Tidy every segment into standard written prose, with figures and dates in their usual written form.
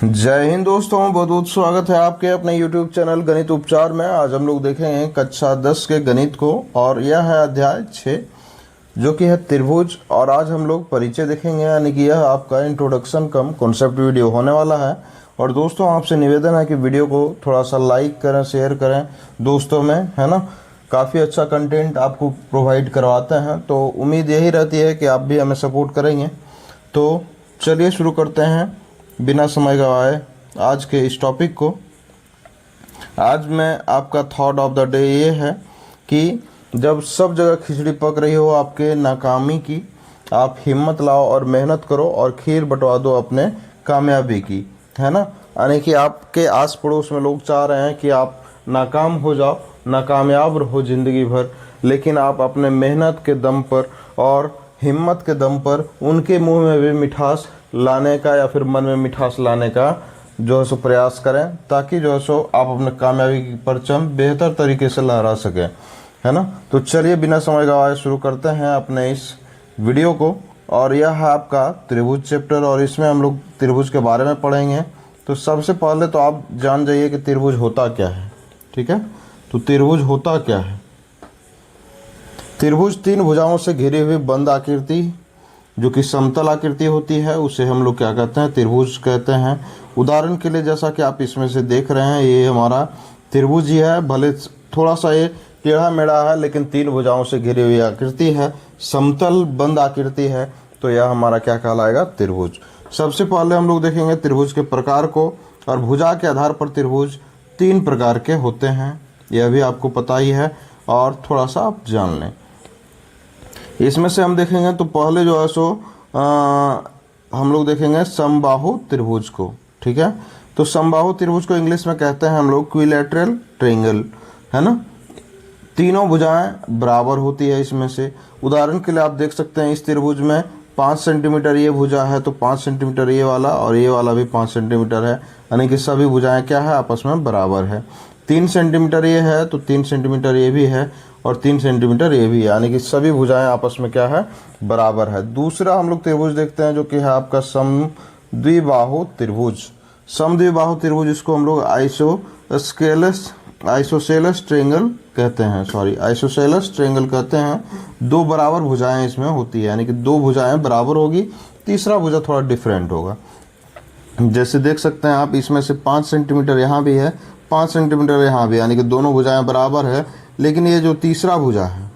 जय हिंद दोस्तों, बहुत बहुत स्वागत है आपके अपने YouTube चैनल गणित उपचार में। आज हम लोग देखेंगे कक्षा 10 के गणित को और यह है अध्याय 6 जो कि है त्रिभुज। और आज हम लोग परिचय देखेंगे, यानी कि यह आपका इंट्रोडक्शन कम कॉन्सेप्ट वीडियो होने वाला है। और दोस्तों आपसे निवेदन है कि वीडियो को थोड़ा सा लाइक करें, शेयर करें दोस्तों में, है ना। काफ़ी अच्छा कंटेंट आपको प्रोवाइड करवाते हैं, तो उम्मीद यही रहती है कि आप भी हमें सपोर्ट करेंगे। तो चलिए शुरू करते हैं बिना समय गवाए आज के इस टॉपिक को। आज मैं आपका थॉट ऑफ द डे ये है कि जब सब जगह खिचड़ी पक रही हो आपके नाकामी की, आप हिम्मत लाओ और मेहनत करो और खीर बंटवा दो अपने कामयाबी की, है ना। यानी कि आपके आस पड़ोस में लोग चाह रहे हैं कि आप नाकाम हो जाओ, नाकामयाब रहो ज़िंदगी भर, लेकिन आप अपने मेहनत के दम पर और हिम्मत के दम पर उनके मुंह में भी मिठास लाने का या फिर मन में मिठास लाने का जो है सो प्रयास करें, ताकि जो है सो आप अपने कामयाबी की परचम बेहतर तरीके से लहरा सकें, है ना। तो चलिए बिना समय गवाए शुरू करते हैं अपने इस वीडियो को। और यह है आपका त्रिभुज चैप्टर और इसमें हम लोग त्रिभुज के बारे में पढ़ेंगे। तो सबसे पहले तो आप जान जाइए कि त्रिभुज होता क्या है, ठीक है। तो त्रिभुज होता क्या है? त्रिभुज तीन भुजाओं से घिरी हुई बंद आकृति जो कि समतल आकृति होती है, उसे हम लोग क्या कहते हैं? त्रिभुज कहते हैं। उदाहरण के लिए जैसा कि आप इसमें से देख रहे हैं, ये हमारा त्रिभुज ही है। भले थोड़ा सा ये टेढ़ा मेढ़ा है, लेकिन तीन भुजाओं से घिरी हुई आकृति है, समतल बंद आकृति है, तो यह हमारा क्या कहलाएगा? त्रिभुज। सबसे पहले हम लोग देखेंगे त्रिभुज के प्रकार को। और भुजा के आधार पर त्रिभुज तीन प्रकार के होते हैं, यह भी आपको पता ही है और थोड़ा सा आप जान लें। इसमें से हम देखेंगे तो पहले जो है सो हम लोग देखेंगे समबाहु त्रिभुज को, ठीक है। तो समबाहु त्रिभुज को इंग्लिश में कहते हैं हम लोग क्विलैटरल ट्रायंगल, है ना। तीनों भुजाएं बराबर होती है इसमें से। उदाहरण के लिए आप देख सकते हैं इस त्रिभुज में 5 सेंटीमीटर ये भुजा है, तो 5 सेंटीमीटर ये वाला और ये वाला भी 5 सेंटीमीटर है, यानी कि सभी भुजाएं क्या है? आपस में बराबर है। 3 सेंटीमीटर ये है तो 3 सेंटीमीटर ये भी है और 3 सेंटीमीटर ये भी है, यानी कि सभी भुजाएं आपस में क्या है? बराबर है। दूसरा हम लोग त्रिभुज देखते हैं जो कि है आपका समद्विबाहु त्रिभुज। समद्विबाहु त्रिभुज इसको हम लोग आइसोसेलेस ट्रायंगल कहते हैं, आइसोसेलेस ट्रायंगल कहते हैं। दो बराबर भुजाएं इसमें होती है, यानी कि दो भुजाएं बराबर होगी, तीसरा भुजा थोड़ा डिफरेंट होगा। जैसे देख सकते हैं आप, इसमें से 5 सेंटीमीटर यहाँ भी है, 5 सेंटीमीटर यहाँ भी, यानी कि दोनों भुजाएं बराबर है। लेकिन ये जो तीसरा भुजा है,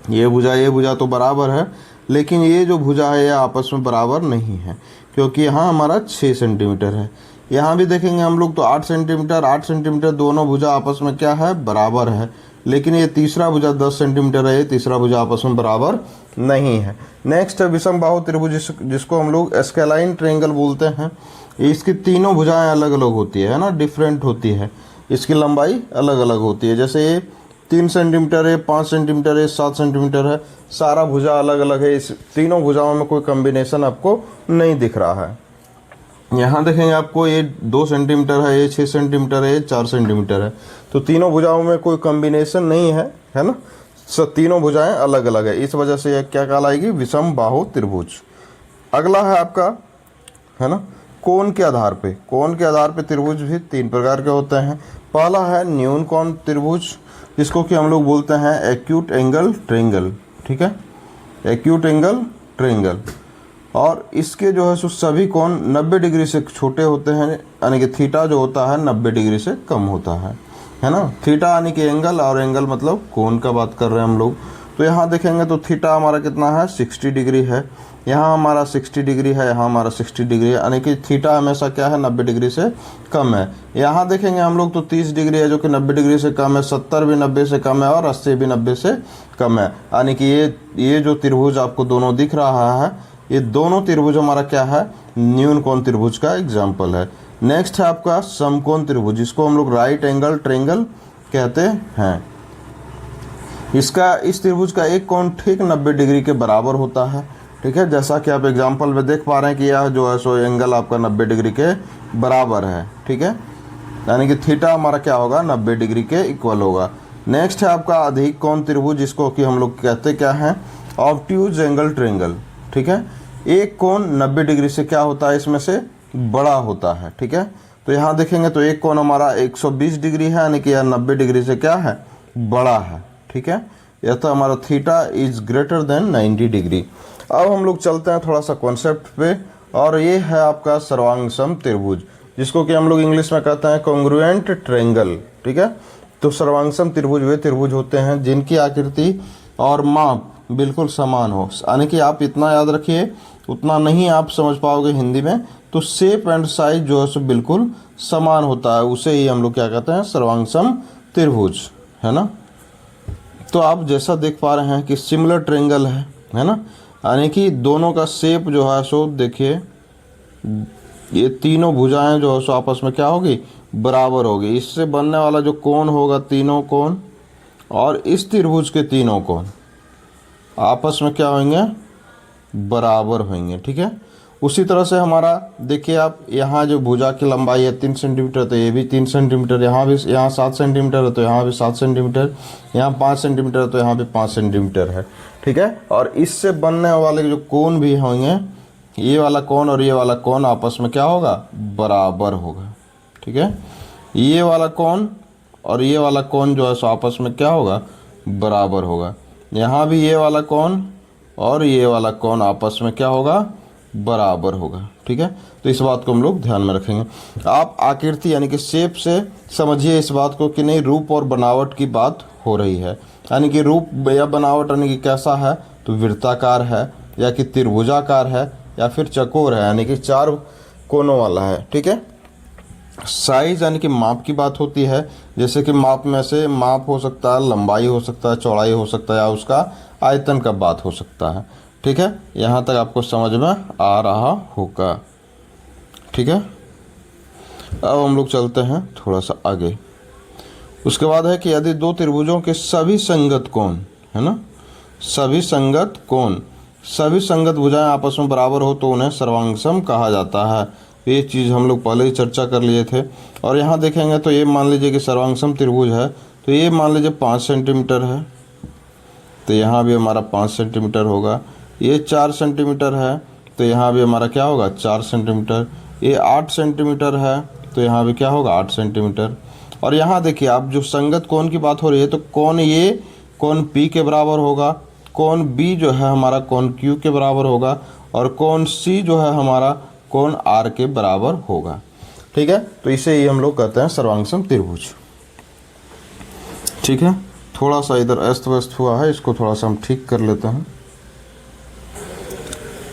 ये भुजा तो बराबर है, लेकिन ये जो भुजा है ये आपस में बराबर नहीं है, क्योंकि यहाँ हमारा 6 सेंटीमीटर है। यहाँ भी देखेंगे हम लोग तो 8 सेंटीमीटर दोनों भुजा आपस में क्या है? बराबर है। लेकिन ये तीसरा भुजा 10 सेंटीमीटर है, ये तीसरा भुजा आपस में बराबर नहीं है। नेक्स्ट है विषमबाहु त्रिभुज, जिसको हम लोग एस्केलाइन ट्रायंगल बोलते हैं। इसकी तीनों भुजाएं अलग अलग होती है ना, डिफरेंट होती है, इसकी लंबाई अलग अलग होती है। जैसे ये 3 सेंटीमीटर है, 5 सेंटीमीटर है, 7 सेंटीमीटर है, सारा भुजा अलग अलग है। इस तीनों भुजाओं में कोई कम्बिनेशन आपको नहीं दिख रहा है। यहाँ देखेंगे आपको ये 2 सेंटीमीटर है, ये 6 सेंटीमीटर है, ये 4 सेंटीमीटर है, तो तीनों भुजाओं में कोई कम्बिनेशन नहीं है, है ना। तीनों भुजाएं अलग अलग है, इस वजह से यह क्या कहलाएगी? विषम बाहु त्रिभुज। अगला है आपका, है ना, कोण के आधार पे त्रिभुज भी 3 प्रकार के होते हैं। पहला है न्यून कोण त्रिभुज, जिसको कि हम लोग बोलते हैं एक्यूट एंगल ट्रायंगल, ठीक है, एक्यूट एंगल ट्रायंगल। और इसके जो है सो सभी कोण 90 डिग्री से छोटे होते हैं, यानी कि थीटा जो होता है 90 डिग्री से कम होता है ना। थीटा यानी कि एंगल, और एंगल मतलब कोण का बात कर रहे हैं हम लोग। तो यहाँ देखेंगे तो थीटा हमारा कितना है? 60 डिग्री है। यहाँ हमारा 60 डिग्री है, यहाँ हमारा 60 डिग्री है, यानी कि थीटा हमेशा क्या है? 90 डिग्री से कम है। यहाँ देखेंगे हम लोग तो 30 डिग्री है जो कि 90 डिग्री से कम है, 70 भी 90 से कम है और 80 भी 90 से कम है। यानी कि ये जो त्रिभुज आपको दोनों दिख रहा है, ये दोनों त्रिभुज हमारा क्या है? न्यून कोण त्रिभुज का एग्जाम्पल है। नेक्स्ट है आपका समकोण त्रिभुज, जिसको हम लोग राइट एंगल ट्रायंगल कहते हैं। इस त्रिभुज का एक कोण ठीक 90 डिग्री के बराबर होता है, ठीक है। जैसा कि आप एग्जाम्पल में देख पा रहे हैं कि यह जो है सो एंगल आपका 90 डिग्री के बराबर है, ठीक है, यानी कि थीटा हमारा क्या होगा? 90 डिग्री के इक्वल होगा। नेक्स्ट है आपका अधिक कोण त्रिभुज, जिसको कि हम लोग कहते क्या है? ऑब्ट्यूज एंगल ट्रायंगल, ठीक है। एक कोण 90 डिग्री से क्या होता है? इसमें से बड़ा होता है। ठीक है, तो यहाँ देखेंगे तो एक कोण हमारा 120 डिग्री है, यानी कि यह 90 डिग्री से क्या है, बड़ा है। ठीक है, यह तो हमारा theta is greater than 90 degree. अब हम लोग चलते हैं थोड़ा सा कॉन्सेप्ट पे, और ये है आपका सर्वांगसम त्रिभुज, जिसको कि हम लोग इंग्लिश में कहते हैं कॉन्ग्रुएंट ट्रायंगल। ठीक है, तो सर्वांगसम त्रिभुज वे त्रिभुज होते हैं जिनकी आकृति और माप बिल्कुल समान हो, यानी कि आप इतना याद रखिए, उतना नहीं आप समझ पाओगे हिंदी में, तो शेप एंड साइज जो है सो बिल्कुल समान होता है, उसे ही हम लोग क्या कहते हैं, सर्वांगसम त्रिभुज, है ना। तो आप जैसा देख पा रहे हैं कि सिमिलर ट्रायंगल है ना, यानी कि दोनों का शेप जो है सो देखिए, ये तीनों भुजाएं जो है सो आपस में क्या होगी, बराबर होगी। इससे बनने वाला जो कोण होगा, तीनों कोण, और इस त्रिभुज के तीनों कोण आपस में क्या होंगे, बराबर होंगे। ठीक है, उसी तरह से हमारा देखिए आप, यहाँ जो भुजा की लंबाई है 3 सेंटीमीटर, तो ये भी 3 सेंटीमीटर, यहाँ भी, यहाँ 7 सेंटीमीटर है तो यहाँ भी 7 सेंटीमीटर, यहाँ 5 सेंटीमीटर है तो यहाँ भी 5 सेंटीमीटर है। ठीक है, और इससे बनने वाले जो कोण भी होंगे, ये वाला कोण और ये वाला कोण आपस में क्या होगा, बराबर होगा। ठीक है, ये वाला कोण और ये वाला कोण जो है सो आपस में क्या होगा, बराबर होगा। यहाँ भी ये वाला कोण और ये वाला कोण आपस में क्या होगा, बराबर होगा। ठीक है, तो इस बात को हम लोग ध्यान में रखेंगे। आप आकृति यानी कि शेप से समझिए इस बात को कि नहीं, रूप और बनावट की बात हो रही है, यानी कि रूप या बनावट यानी कि कैसा है, तो वृत्ताकार है या कि त्रिभुजाकार है या फिर चकोर है, यानी कि 4 कोनों वाला है। ठीक है, साइज यानी कि माप की बात होती है, जैसे कि माप में से माप हो सकता है, लंबाई हो सकता है, चौड़ाई हो सकता है, या उसका आयतन का बात हो सकता है। ठीक है, यहाँ तक आपको समझ में आ रहा होगा। ठीक है, अब हम लोग चलते हैं थोड़ा सा आगे। उसके बाद है कि यदि दो त्रिभुजों के सभी संगत कोण, है ना, सभी संगत कोण, सभी संगत भुजाएं आपस में बराबर हो तो उन्हें सर्वांगसम कहा जाता है। ये चीज़ हम लोग पहले ही चर्चा कर लिए थे। और यहाँ देखेंगे तो ये मान लीजिए कि सर्वांगसम त्रिभुज है, तो ये मान लीजिए 5 सेंटीमीटर है, तो यहाँ भी हमारा 5 सेंटीमीटर होगा। ये 4 सेंटीमीटर है, तो यहाँ भी हमारा क्या होगा, 4 सेंटीमीटर। ये 8 सेंटीमीटर है, तो यहाँ भी क्या होगा, 8 सेंटीमीटर। और यहाँ देखिए आप, जो संगत कोण की बात हो रही है, तो कोण ये कोण P के बराबर होगा, कोण B जो है हमारा कोण Q के बराबर होगा, और कोण C जो है हमारा कोण R के बराबर होगा। ठीक है, तो इसे ही हम लोग कहते हैं सर्वांगसम त्रिभुज। ठीक है, थोड़ा सा इधर अस्त व्यस्त हुआ है, इसको थोड़ा सा हम ठीक कर लेते हैं।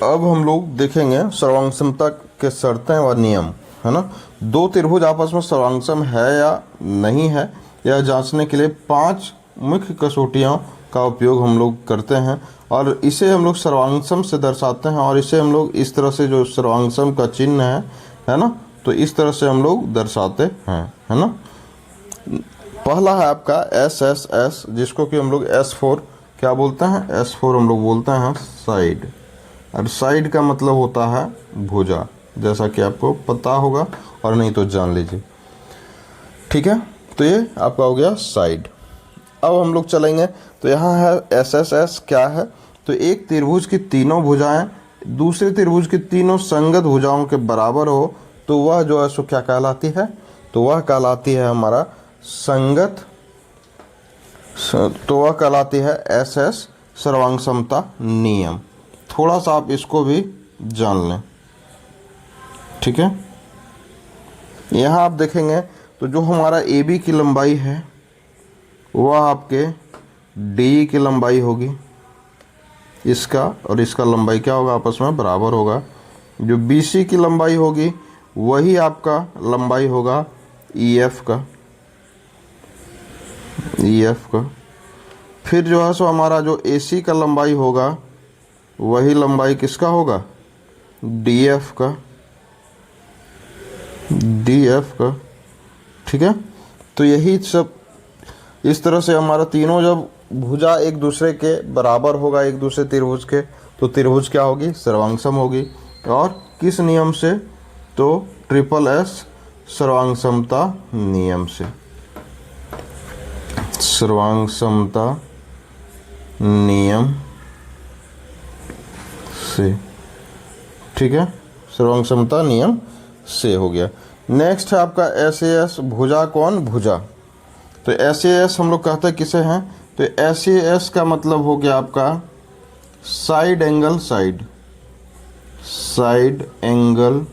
अब हम लोग देखेंगे सर्वांगसमता के शर्तें व नियम, है ना। दो त्रिभुज आपस में सर्वांगसम है या नहीं है, यह जांचने के लिए 5 मुख्य कसौटियों का उपयोग हम लोग करते हैं, और इसे हम लोग सर्वांगसम से दर्शाते हैं। और इसे हम लोग इस तरह से, जो सर्वांगसम का चिन्ह है ना, तो इस तरह से हम लोग दर्शाते हैं, है ना। पहला है आपका SSS, जिसको कि हम लोग S4 क्या बोलते हैं, S4 हम लोग बोलते हैं साइड। और साइड का मतलब होता है भुजा, जैसा कि आपको पता होगा, और नहीं तो जान लीजिए। ठीक है, तो ये आपका हो गया साइड। अब हम लोग चलेंगे तो यहाँ है SSS क्या है, तो एक त्रिभुज की तीनों भुजाएं दूसरे त्रिभुज की तीनों संगत भुजाओं के बराबर हो तो वह जो है सो क्या कहलाती है, तो वह कहलाती है हमारा संगत, तो वह कहलाती है SS सर्वांगसमता नियम। थोड़ा सा आप इसको भी जान लें। ठीक है, यहाँ आप देखेंगे तो जो हमारा AB की लंबाई है वह आपके DE की लंबाई होगी, इसका और इसका लंबाई क्या होगा, आपस में बराबर होगा। जो BC की लंबाई होगी वही आपका लंबाई होगा EF का। फिर जो है सो हमारा जो AC का लंबाई होगा वही लंबाई किसका होगा, DF का। ठीक है, तो यही सब इस तरह से हमारा तीनों जब भुजा एक दूसरे के बराबर होगा, एक दूसरे त्रिभुज के, तो त्रिभुज क्या होगी, सर्वांगसम होगी। और किस नियम से, तो SSS सर्वांगसमता नियम से, सर्वांगसमता नियम से। ठीक है, सर्वांगसमता नियम से हो गया। नेक्स्ट है आपका SAS भुजा कौन भुजा। तो SAS हम लोग कहते हैं किसे हैं, तो SAS का मतलब हो गया आपका side angle side, side angle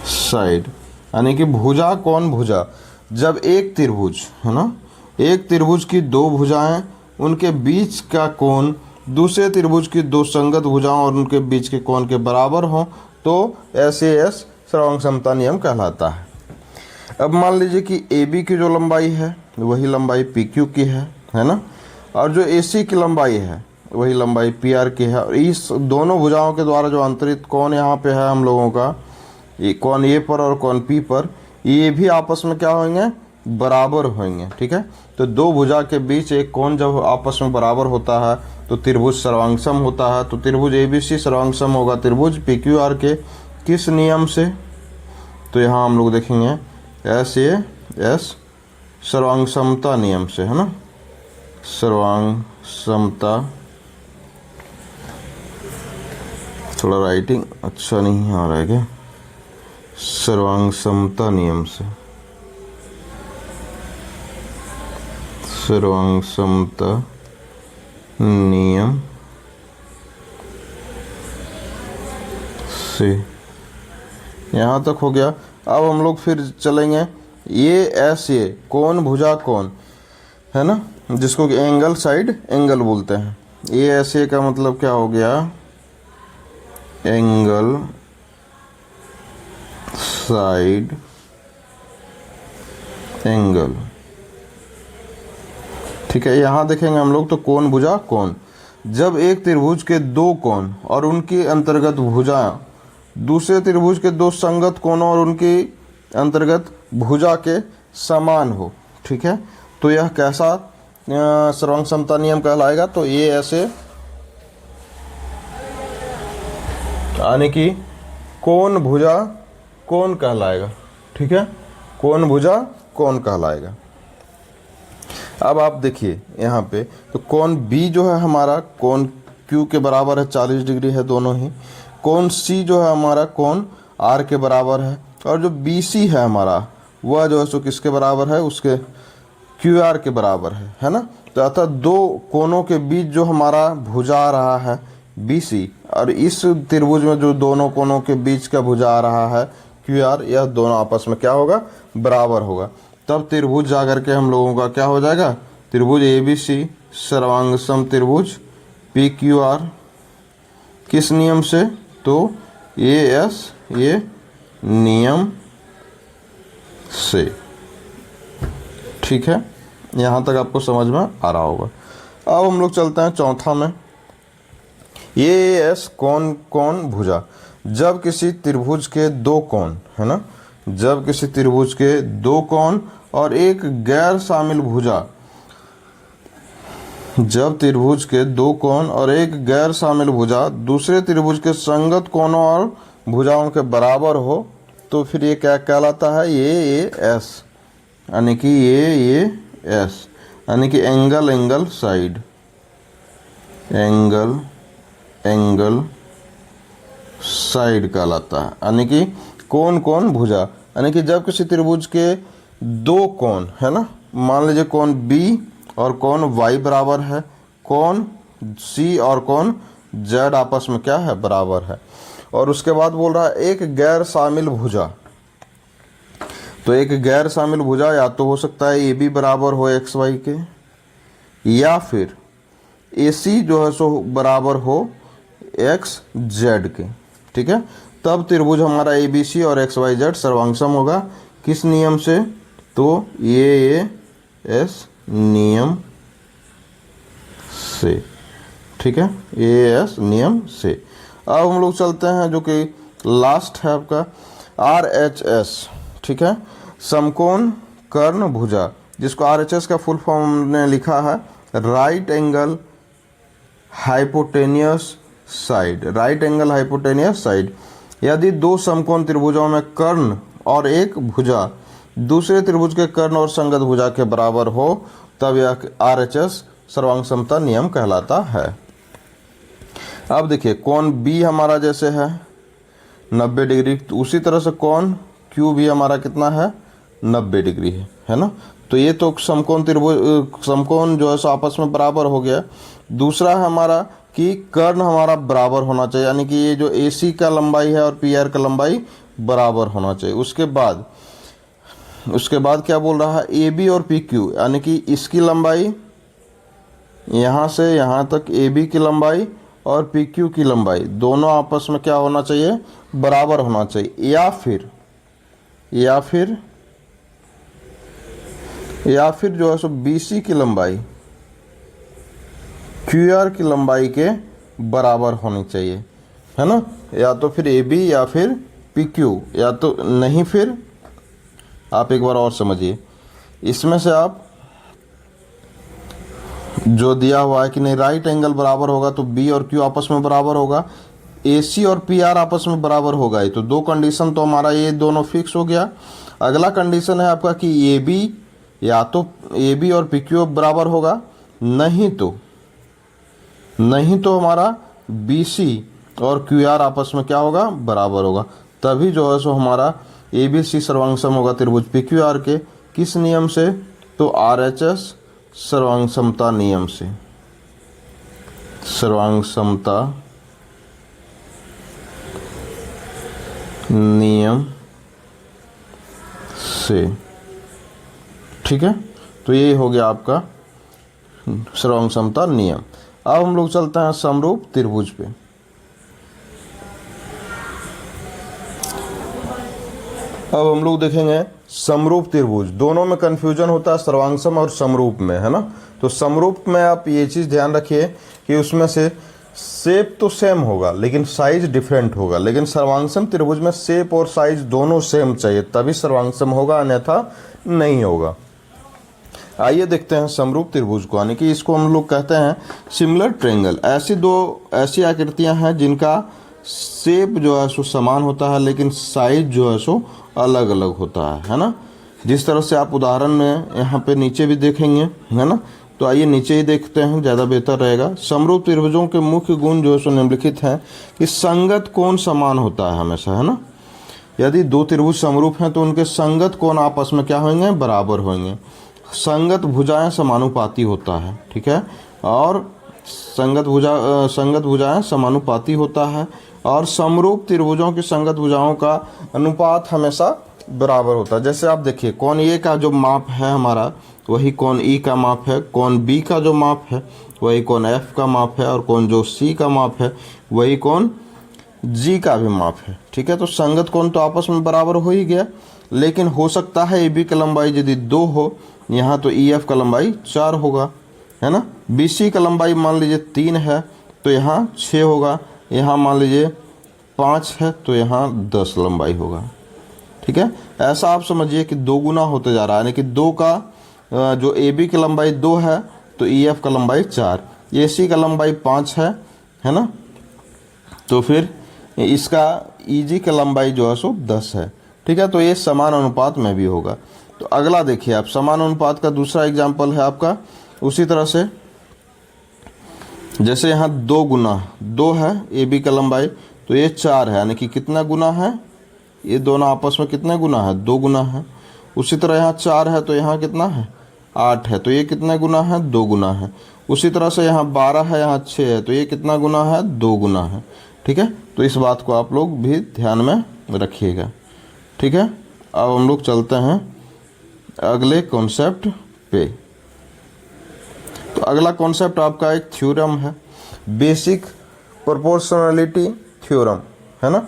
side, यानी कि भुजा कौन भुजा। जब एक त्रिभुज है ना, एक त्रिभुज की दो भुजाएं, उनके बीच का कोण दूसरे त्रिभुज की दो संगत भुजाओं और उनके बीच के कोण के बराबर हो तो SAS सर्वांग समता नियम कहलाता है। अब मान लीजिए कि AB की जो लंबाई है वही लंबाई PQ की है ना, और जो AC की लंबाई है वही लंबाई PR की है, और इस दोनों भुजाओं के द्वारा जो अंतरित कोण यहाँ पे है हम लोगों का, ये कोण A पर और कोण P पर, ये भी आपस में क्या होंगे, बराबर होंगे। ठीक है, तो दो भुजा के बीच एक कोण जब आपस में बराबर होता है तो त्रिभुज सर्वांगसम होता है। तो त्रिभुज ABC सर्वांगसम होगा त्रिभुज PQR के किस नियम से, तो यहाँ हम लोग देखेंगे SAS सर्वांग समता नियम से, है ना, सर्वांग समता, थोड़ा राइटिंग अच्छा नहीं आ रहा है क्या, सर्वांग समता नियम से, सर्वांग समता नियम से, यहाँ तक हो गया। अब हम लोग फिर चलेंगे ये ऐसे कोण भुजा कोण है ना, जिसको कि एंगल साइड एंगल बोलते हैं। ये ऐसे का मतलब क्या हो गया, एंगल साइड एंगल। ठीक है, यहाँ देखेंगे हम लोग तो कोण भुजा कोण, जब एक त्रिभुज के दो कोण और उनकी अंतर्गत भुजा दूसरे त्रिभुज के दो संगत कोणों और उनकी अंतर्गत भुजा के समान हो। ठीक है, तो यह कैसा सर्वांग समता नियम कहलाएगा, तो ये ऐसे यानी कि कोण भुजा कोण कहलाएगा। ठीक है, कोण भुजा कोण कहलाएगा। अब आप देखिए यहाँ पे तो कोण B जो है हमारा कोण Q के बराबर है, 40 डिग्री है दोनों ही। कोण C जो है हमारा कोण R के बराबर है, और जो BC है हमारा वह जो है सो किसके बराबर है, उसके QR के बराबर है ना। तो अतः दो कोणों के बीच जो हमारा भुजा आ रहा है BC, और इस त्रिभुज में जो दोनों कोणों के बीच का भुजा आ रहा है QR, यह दोनों आपस में क्या होगा, बराबर होगा। तब त्रिभुज जाकर के हम लोगों का क्या हो जाएगा, त्रिभुज ABC सर्वांगसम त्रिभुज PQR किस नियम से, तो ये नियम से। ठीक है, यहाँ तक आपको समझ में आ रहा होगा। अब हम लोग चलते हैं चौथा में, ये AS कोण कोण भुजा। जब किसी त्रिभुज के दो कोण है ना, जब किसी त्रिभुज के दो कोण और एक गैर शामिल भुजा, जब त्रिभुज के दो कोण और एक गैर शामिल भुजा दूसरे त्रिभुज के संगत कोणों और भुजाओं के बराबर हो तो फिर ये क्या कहलाता है, ये AS, यानी कि ये S, यानी कि angle angle side, angle angle side कहलाता है। यानी कि कोण कोण भुजा, यानी कि जब किसी त्रिभुज के दो कोण है ना, मान लीजिए कोण B और कोण Y बराबर है, कोण C और कोण Z आपस में क्या है, बराबर है, और उसके बाद बोल रहा है एक गैर शामिल भुजा। तो एक गैर शामिल भुजा या तो हो सकता है AB बराबर हो XY के, या फिर AC जो है सो बराबर हो XZ के। ठीक है, तब त्रिभुज हमारा ABC और XYZ सर्वांगसम होगा किस नियम से, तो ये AS नियम से। ठीक है, AS नियम से। अब हम लोग चलते हैं जो कि लास्ट है आपका RHS। ठीक है, समकोण कर्ण भुजा, जिसको RHS का फुल फॉर्म हमने लिखा है right angle hypotenuse side, right angle hypotenuse side. यदि दो समकोण त्रिभुजों में कर्ण और एक भुजा दूसरे त्रिभुज के कर्ण और संगत भुजा के बराबर हो तब यह RHS सर्वांग समता नियम कहलाता है। अब देखिए कोण B हमारा जैसे है, 90 डिग्री। तो उसी तरह से कौन क्यू भी हमारा कितना है, 90 डिग्री है ना। तो ये तो समकोण त्रिभुज, समकोण जो है सो आपस में बराबर हो गया। दूसरा है हमारा कि कर्ण हमारा बराबर होना चाहिए, यानी कि ये जो AC का लंबाई है और PR का लंबाई बराबर होना चाहिए। उसके बाद क्या बोल रहा है, AB और PQ, यानी कि इसकी लंबाई यहाँ से यहाँ तक AB की लंबाई और PQ की लंबाई दोनों आपस में क्या होना चाहिए, बराबर होना चाहिए। या फिर जो है सो BC की लंबाई QR की लंबाई के बराबर होनी चाहिए, है ना। या तो फिर AB या फिर PQ, या तो नहीं। फिर आप एक बार और समझिए, इसमें से आप जो दिया हुआ है कि नहीं राइट एंगल बराबर होगा तो B और Q आपस में बराबर होगा, AC और PR आपस में बराबर होगा। ये तो दो कंडीशन तो हमारा ये दोनों फिक्स हो गया। अगला कंडीशन है आपका कि AB या तो AB और PQ बराबर होगा, नहीं तो हमारा BC और QR आपस में क्या होगा, बराबर होगा। तभी जो है सो हमारा ABC सर्वांग सम होगा त्रिभुज PQR के। किस नियम से, तो RHS सर्वांग समता नियम से, सर्वांग समता नियम से, ठीक है। तो ये हो गया आपका सर्वांग समता नियम। अब हम लोग चलते हैं समरूप त्रिभुज पे। अब हम लोग देखेंगे समरूप त्रिभुज। दोनों में कंफ्यूजन होता है, सर्वांगसम और समरूप में, है ना। तो समरूप में आप ये चीज़ ध्यान रखिए कि उसमें से शेप तो सेम होगा लेकिन साइज डिफरेंट होगा। लेकिन सर्वांगसम त्रिभुज में शेप और साइज दोनों सेम चाहिए, तभी सर्वांगसम होगा, अन्यथा नहीं होगा। आइए देखते हैं समरूप त्रिभुज को, यानी कि इसको हम लोग कहते हैं सिमिलर ट्रायंगल। ऐसी आकृतियां हैं जिनका शेप जो है सो समान होता है लेकिन साइज जो है सो अलग अलग होता है ना। जिस तरह से आप उदाहरण में यहाँ पे नीचे भी देखेंगे, है ना। तो आइए नीचे ही देखते हैं, ज़्यादा बेहतर रहेगा। समरूप त्रिभुजों के मुख्य गुण जो है सो निम्नलिखित हैं कि संगत कोण समान होता है हमेशा, है ना। यदि दो त्रिभुज समरूप हैं तो उनके संगत कोण आपस में क्या होंगे, बराबर होंगे। संगत भुजाएं समानुपाती होता है, ठीक है। और संगत भुजाएं समानुपाती होता है। और समरूप त्रिभुजों की संगत भुजाओं का अनुपात हमेशा बराबर होता है। जैसे आप देखिए, कोण ए का जो माप है हमारा वही कोण ई का माप है, कोण बी का जो माप है वही कोण एफ का माप है, और कोण जो सी का माप है वही कोण जी का भी माप है, ठीक है। तो संगत कोण तो आपस में बराबर हो ही गया। लेकिन हो सकता है ए बी की लंबाई यदि 2 हो यहाँ, तो ई एफ का लंबाई 4 होगा, है ना। बी सी का लंबाई मान लीजिए 3 है तो यहाँ 6 होगा। यहाँ मान लीजिए 5 है तो यहाँ 10 लंबाई होगा, ठीक है। ऐसा आप समझिए कि 2 गुना होते जा रहा है, यानी कि 2 का जो ए बी की लंबाई 2 है तो ई एफ का लंबाई 4, ए सी का लंबाई 5 है ना। तो फिर इसका ई जी की लंबाई जो है सो 10 है, ठीक है। तो ये समान अनुपात में भी होगा। तो अगला देखिए आप, समान अनुपात का दूसरा एग्जाम्पल है आपका उसी तरह से। जैसे यहाँ 2 गुना 2 है ए बी का लंबाई, तो ये 4 है, यानी कि कितना गुना है, ये दोनों आपस में कितने गुना है, 2 गुना है। उसी तरह यहाँ 4 है तो यहाँ कितना है, 8 है, तो ये कितने गुना है, 2 गुना है। उसी तरह से यहाँ 12 है, यहाँ 6 है, तो ये कितना गुना है, 2 गुना है, ठीक है। तो इस बात को आप लोग भी ध्यान में रखिएगा, ठीक है। अब हम लोग चलते हैं अगले कॉन्सेप्ट पे। तो अगला कॉन्सेप्ट आपका एक थ्योरम है, बेसिक प्रोपोर्शनलिटी थ्योरम, है ना,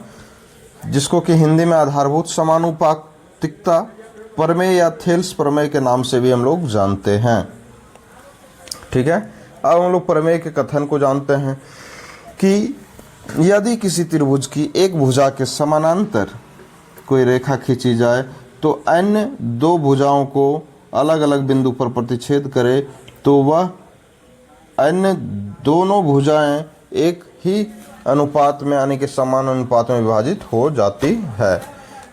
जिसको कि हिंदी में आधारभूत समानुपातिकता प्रमेय या थेल्स प्रमेय के नाम से भी हम लोग जानते हैं, ठीक है। अब हम लोग प्रमेय के कथन को जानते हैं कि यदि किसी त्रिभुज की एक भुजा के समानांतर कोई रेखा खींची जाए तो अन्य 2 भुजाओं को अलग अलग बिंदु पर प्रतिच्छेद करे तो वह अन्य दोनों भुजाएं एक ही अनुपात में, यानी कि समान अनुपात में विभाजित हो जाती है।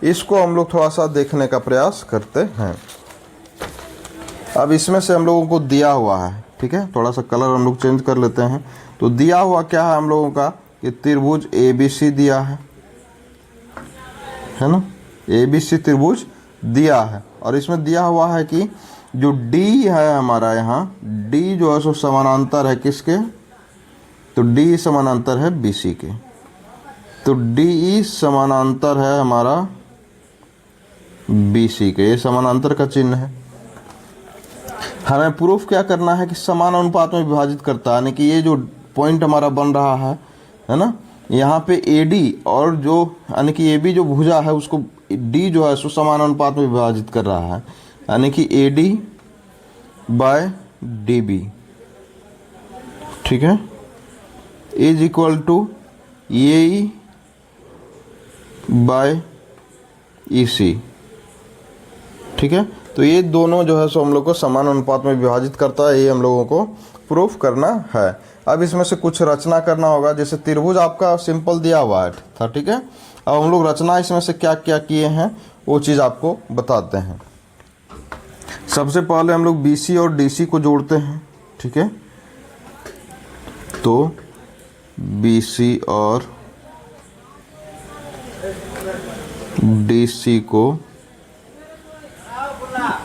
इसको हम लोग थोड़ा सा देखने का प्रयास करते हैं। अब इसमें से हम लोगों को दिया हुआ है, ठीक है, थोड़ा सा कलर हम लोग चेंज कर लेते हैं। तो दिया हुआ क्या है हम लोगों का कि त्रिभुज ABC दिया है, है ना, ABC त्रिभुज दिया है और इसमें दिया हुआ है कि जो D है हमारा, यहाँ D जो है सो समानांतर है किसके, तो D समानांतर है BC के, तो DE समानांतर है हमारा BC के, ये समानांतर का चिन्ह है। हमें प्रूफ क्या करना है कि समान अनुपात में विभाजित करता है, यानी कि ये जो पॉइंट हमारा बन रहा है ना, यहाँ पे AD और जो यानी कि AB जो भुजा है उसको D जो है सो समान अनुपात में विभाजित कर रहा है, यानी कि AD बाय DB, ठीक है, is equal to AE by EC, ठीक है। तो ये दोनों जो है सो हम लोग को समान अनुपात में विभाजित करता है, ये हम लोगों को प्रूफ करना है। अब इसमें से कुछ रचना करना होगा, जैसे त्रिभुज आपका सिंपल दिया हुआ था, ठीक है। अब हम लोग रचना इसमें से क्या क्या किए हैं वो चीज़ आपको बताते हैं। सबसे पहले हम लोग BC और DC को जोड़ते हैं, ठीक है, तो BC और DC को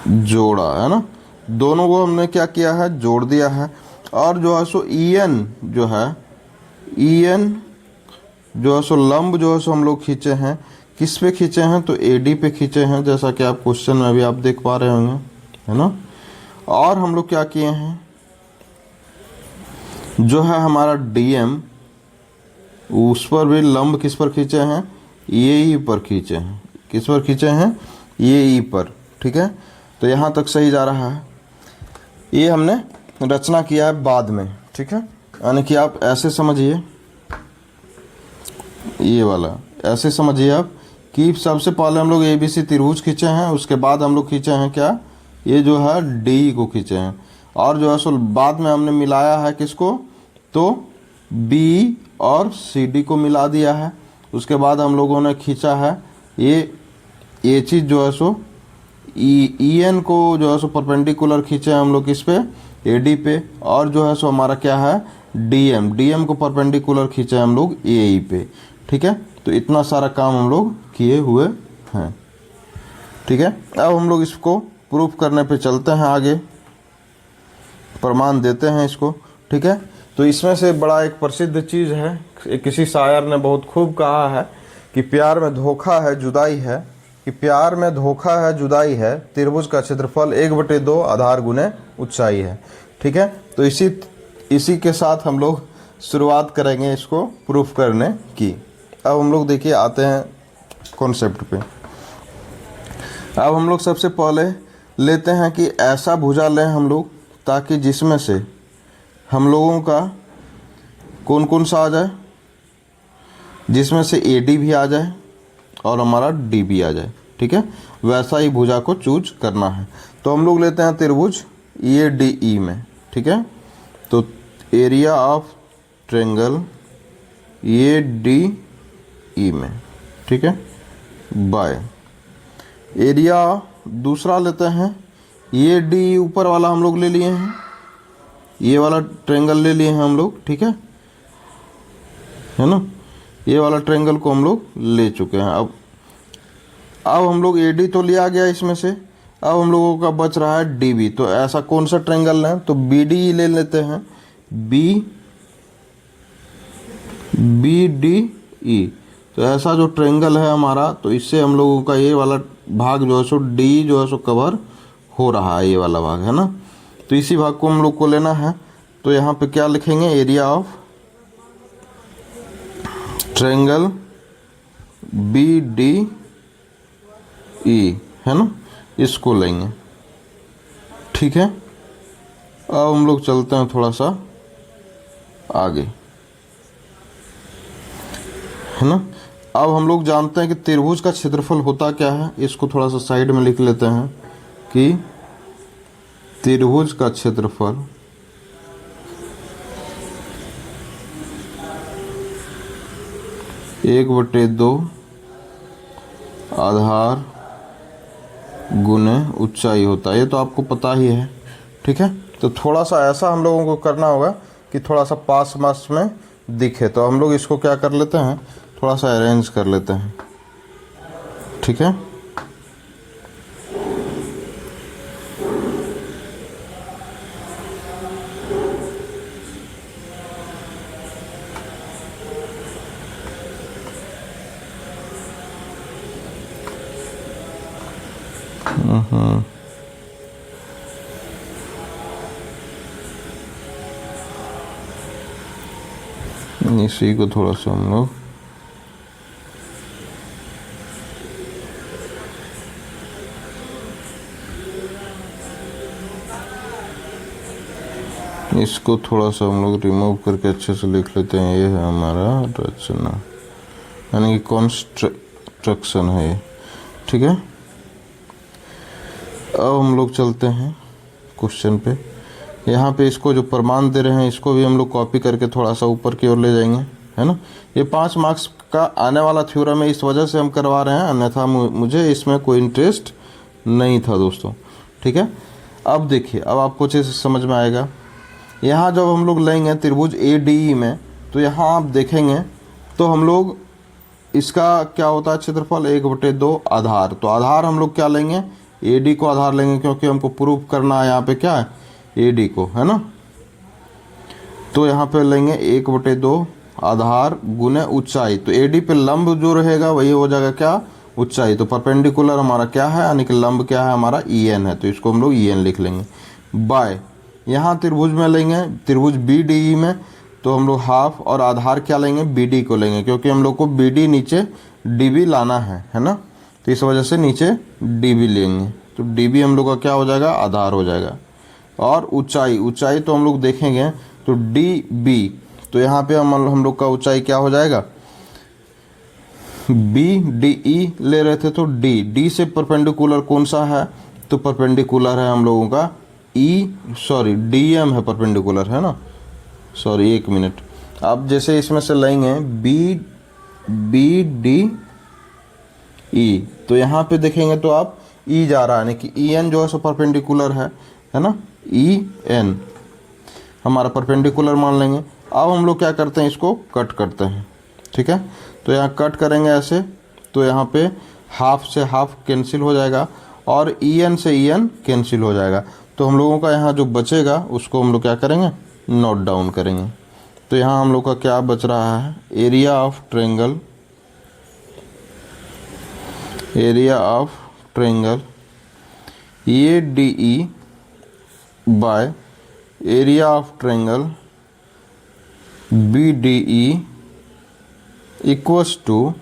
जोड़ा है ना, दोनों को हमने क्या किया है, जोड़ दिया है। और जो है सो EN जो है, EN जो है सो लंब जो है सो हम लोग खींचे हैं, किस पे खींचे हैं, तो AD पे खींचे हैं, जैसा कि आप क्वेश्चन में भी आप देख पा रहे होंगे, है ना। और हम लोग क्या किए हैं, जो है हमारा DM उस पर भी लंब किस पर खींचे हैं, EE पर खींचे हैं, किस पर खींचे हैं, EE पर, ठीक है। तो यहाँ तक सही जा रहा है। ये हमने रचना किया है बाद में, ठीक है, यानी कि आप ऐसे समझिए, ये वाला ऐसे समझिए आप कि सबसे पहले हम लोग ABC त्रिभुज खींचे हैं, उसके बाद हम लोग खींचे हैं क्या, ये जो है DE को खींचे हैं, और जो है सो बाद में हमने मिलाया है किसको, तो BE और CD को मिला दिया है। उसके बाद हम लोगों ने खींचा है ये चीज़ जो है सो EN को जो है सो परपेंडिकुलर खींचे हैं हम लोग किस पे, AD पे, और जो है सो हमारा क्या है DM को परपेंडिकुलर खींचे हैं हम लोग AE पे, ठीक है। तो इतना सारा काम हम लोग किए हुए हैं, ठीक है। अब हम लोग इसको प्रूफ करने पे चलते हैं आगे, प्रमाण देते हैं इसको, ठीक है। तो इसमें से बड़ा एक प्रसिद्ध चीज़ है, किसी शायर ने बहुत खूब कहा है कि प्यार में धोखा है जुदाई है, कि प्यार में धोखा है जुदाई है, त्रिभुज का क्षेत्रफल 1/2 आधार गुने ऊंचाई है, ठीक है। तो इसी के साथ हम लोग शुरुआत करेंगे इसको प्रूफ करने की। अब हम लोग देखिए आते हैं कॉन्सेप्ट पे। अब हम लोग सबसे पहले लेते हैं कि ऐसा भुजा लें हम लोग, ताकि जिसमें से हम लोगों का कौन कौन सा आ जाए, जिसमें से AD भी आ जाए और हमारा DB आ जाए, ठीक है। वैसा ही भुजा को चूज करना है। तो हम लोग लेते हैं त्रिभुज ADE में, ठीक है। तो एरिया ऑफ ट्रायंगल ADE में, ठीक है, बाय एरिया दूसरा लेते हैं, AD ऊपर वाला हम लोग ले लिए हैं, ये वाला ट्रायंगल ले लिए हैं हम लोग, ठीक है ना, ये वाला ट्रायंगल को हम लोग ले चुके हैं। अब हम लोग AD तो लिया गया इसमें से, अब हम लोगों का बच रहा है DB। तो ऐसा कौन सा ट्रायंगल है, तो BDE ले लेते हैं, BDE। तो ऐसा जो ट्रायंगल है हमारा, तो इससे हम लोगों का ये वाला भाग जो है सो D जो है सो कवर हो रहा है, ये वाला भाग है ना। तो इसी भाग को हम लोग को लेना है। तो यहाँ पे क्या लिखेंगे, एरिया ऑफ ट्रायंगल BDE है ना, इसको लेंगे, ठीक है। अब हम लोग चलते हैं थोड़ा सा आगे, है ना। अब हम लोग जानते हैं कि त्रिभुज का क्षेत्रफल होता क्या है, इसको थोड़ा सा साइड में लिख लेते हैं कि त्रिभुज का क्षेत्रफल एक बटे दो आधार गुने ऊंचाई होता है, ये तो आपको पता ही है, ठीक है। तो थोड़ा सा ऐसा हम लोगों को करना होगा कि थोड़ा सा पास मास में दिखे। तो हम लोग इसको क्या कर लेते हैं, थोड़ा सा अरेंज कर लेते हैं, ठीक है। इसी को थोड़ा सा हम लोग इसको थोड़ा सा हम लोग रिमूव करके अच्छे से लिख लेते हैं। ये है हमारा रचना, यानी कि कंस्ट्रक्शन है ये, ठीक है। अब हम लोग चलते हैं क्वेश्चन पे। यहाँ पे इसको जो प्रमाण दे रहे हैं इसको भी हम लोग कॉपी करके थोड़ा सा ऊपर की ओर ले जाएंगे, है ना। ये 5 मार्क्स का आने वाला थ्योरम है, इस वजह से हम करवा रहे हैं, अन्यथा मुझे इसमें कोई इंटरेस्ट नहीं था दोस्तों, ठीक है। अब देखिए, अब आपको अच्छे से समझ में आएगा। यहाँ जब हम लोग लेंगे त्रिभुज ADE में, तो यहाँ आप देखेंगे तो हम लोग इसका क्या होता है क्षेत्रफल 1/2 आधार। तो आधार हम लोग क्या लेंगे, AD को आधार लेंगे, क्योंकि हमको प्रूफ करना है यहाँ पे क्या है, AD को, है ना। तो यहाँ पे लेंगे 1/2 आधार गुने ऊंचाई। तो AD पे लंब जो रहेगा वही हो जाएगा क्या, ऊंचाई। तो परपेंडिकुलर हमारा क्या है, यानी कि लंब क्या है हमारा, EN है, तो इसको हम लोग EN लिख लेंगे। बाय यहाँ त्रिभुज में लेंगे, त्रिभुज BDE में, तो हम लोग हाफ और आधार क्या लेंगे, BD को लेंगे, क्योंकि हम लोग को BD नीचे DB लाना है ना। तो इस वजह से नीचे DB लेंगे, तो DB हम लोग का क्या हो जाएगा, आधार हो जाएगा। और ऊंचाई, ऊंचाई तो हम लोग देखेंगे तो DB, तो यहाँ पे हम लोग का ऊंचाई क्या हो जाएगा, BDE ले रहे थे, तो D से परपेंडिकुलर कौन सा है, तो परपेंडिकुलर है हम लोगों का DM है, परपेंडिकुलर है ना, सॉरी 1 मिनट। अब जैसे इसमें से लेंगे BDE, तो यहाँ पे देखेंगे तो आप E जा रहा है, यानी कि EN जो है सो परपेंडिकुलर है ना, EN हमारा परपेंडिकुलर मान लेंगे। अब हम लोग क्या करते हैं, इसको कट करते हैं, ठीक है। तो यहाँ कट करेंगे ऐसे, तो यहाँ पे हाफ से हाफ कैंसिल हो जाएगा और EN से EN कैंसिल हो जाएगा। तो हम लोगों का यहाँ जो बचेगा उसको हम लोग क्या करेंगे, नोट डाउन करेंगे। तो यहाँ हम लोग का क्या बच रहा है, area of triangle, area of triangle ADE by area of triangle BDE equals to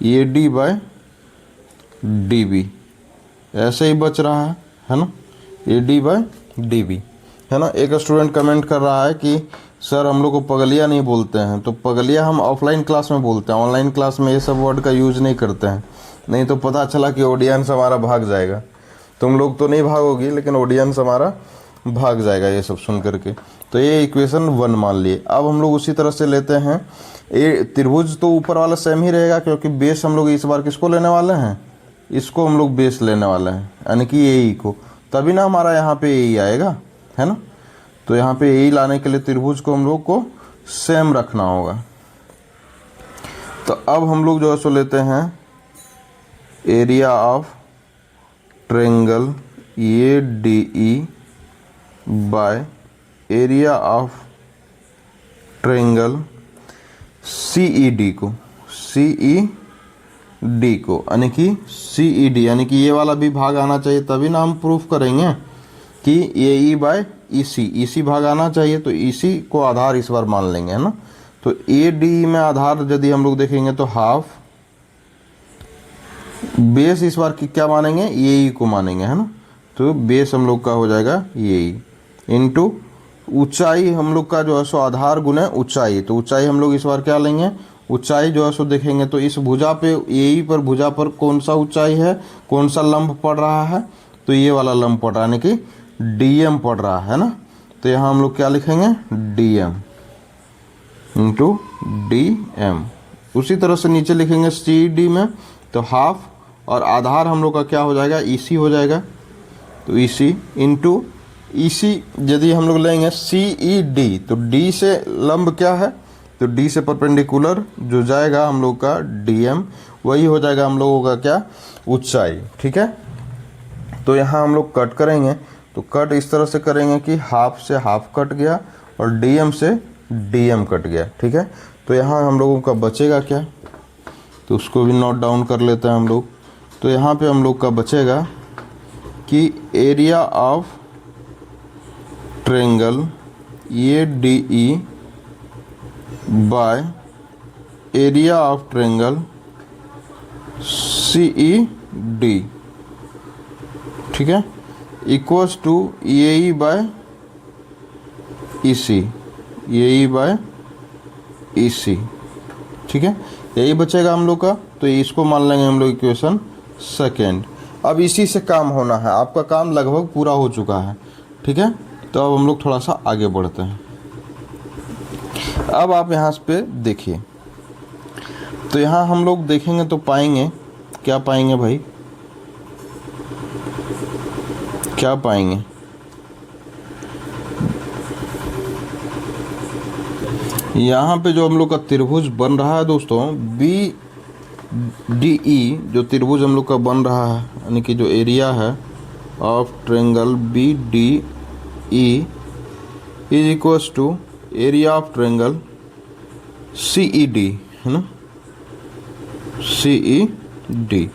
AD by DB। ऐसे ही बच रहा है ना, AD बाय DB, है ना। एक स्टूडेंट कमेंट कर रहा है कि सर हम लोग को पगलिया नहीं बोलते हैं, तो पगलिया हम ऑफलाइन क्लास में बोलते हैं, ऑनलाइन क्लास में ये सब वर्ड का यूज नहीं करते हैं, नहीं तो पता चला कि ऑडियंस हमारा भाग जाएगा। तुम लोग तो नहीं भागोगी, लेकिन ऑडियंस हमारा भाग जाएगा ये सब सुन करके। तो ये इक्वेशन 1 मान लिए। अब हम लोग उसी तरह से लेते हैं, त्रिभुज तो ऊपर वाला सेम ही रहेगा, क्योंकि बेस हम लोग इस बार किसको लेने वाले हैं, इसको हम लोग बेस लेने वाले हैं, यानी कि AE को, तभी ना हमारा यहाँ पे AE आएगा, है ना। तो यहाँ पे AE लाने के लिए त्रिभुज को हम लोग को सेम रखना होगा। तो अब हम लोग जो है सो लेते हैं area of triangle ADE by area of triangle CED को, CED को, यानी कि CED, यानी कि ये वाला भी भाग आना चाहिए, तभी ना हम प्रूफ करेंगे कि AE बाय EC भाग आना चाहिए। तो EC को आधार इस बार मान लेंगे, है ना। तो ADE में आधार यदि हम लोग देखेंगे तो हाफ, बेस इस बार क्या मानेंगे, AE को मानेंगे, है ना। तो बेस हम लोग का हो जाएगा AE इनटू ऊंचाई हम लोग का जो है सो आधार गुने ऊंचाई। तो ऊंचाई हम लोग इस बार क्या लेंगे, ऊंचाई जो है सो देखेंगे तो इस भुजा पे, AE पर भुजा पर कौन सा ऊंचाई है, कौन सा लंब पड़ रहा है, तो ये वाला लंब पड़ रहा है, यानी कि DM पड़ रहा है ना। तो यहाँ हम लोग क्या लिखेंगे, DM इंटू DM। उसी तरह से नीचे लिखेंगे CD में, तो हाफ और आधार हम लोग का क्या हो जाएगा, EC हो जाएगा। तो EC इंटू EC यदि हम लोग लेंगे CED, तो D से लंब क्या है, तो D से परपेंडिकुलर जो जाएगा हम लोग का DM, वही हो जाएगा हम लोगों का क्या, ऊंचाई। ठीक है, तो यहाँ हम लोग कट करेंगे, तो कट इस तरह से करेंगे कि हाफ से हाफ कट गया और डीएम से डीएम कट गया। ठीक है, तो यहाँ हम लोगों का बचेगा क्या, तो उसको भी नोट डाउन कर लेते हैं हम लोग। तो यहाँ पे हम लोग का बचेगा कि area of triangle A D E by area of triangle C E D, ठीक है, equals to A E by E C, A E by E C. ठीक है, यही बचेगा हम लोग का, तो इसको मान लेंगे हम लोग इक्वेशन सेकेंड। अब इसी से काम होना है, आपका काम लगभग पूरा हो चुका है। ठीक है, तो अब हम लोग थोड़ा सा आगे बढ़ते हैं। अब आप यहाँ पे देखिए, तो यहाँ हम लोग देखेंगे तो पाएंगे, क्या पाएंगे भाई, क्या पाएंगे, यहाँ पे जो हम लोग का त्रिभुज बन रहा है दोस्तों, बी डी ई, जो त्रिभुज हम लोग का बन रहा है, यानी कि जो एरिया है of triangle B D E is equals to area of triangle C E D, है ना, सी ई डी।